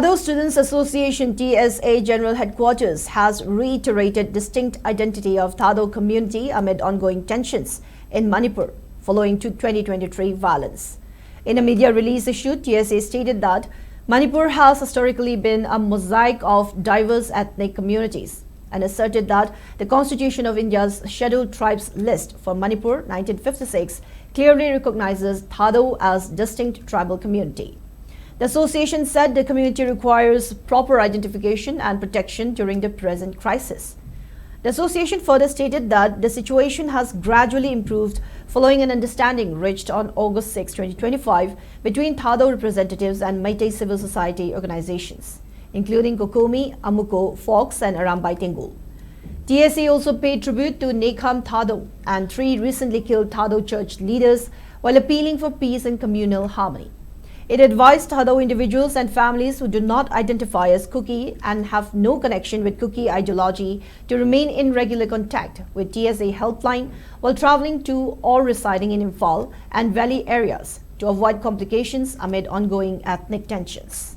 Thadou Students Association TSA General Headquarters has reiterated distinct identity of Thadou community amid ongoing tensions in Manipur following 2023 violence. In a media release issued, TSA stated that Manipur has historically been a mosaic of diverse ethnic communities and asserted that the Constitution of India's Scheduled Tribes list for Manipur 1956 clearly recognizes Thadou as distinct tribal community. The association said the community requires proper identification and protection during the present crisis. The association further stated that the situation has gradually improved following an understanding reached on August 6, 2025 between Thadou representatives and Meitei civil society organizations, including Kokomi, Amuko, Fox and Arambai Tengul. TSA also paid tribute to Nekham Thadou and 3 recently killed Thadou church leaders while appealing for peace and communal harmony. It advised Thadou individuals and families who do not identify as Kuki and have no connection with Kuki ideology to remain in regular contact with TSA helpline while traveling to or residing in Imphal and valley areas to avoid complications amid ongoing ethnic tensions.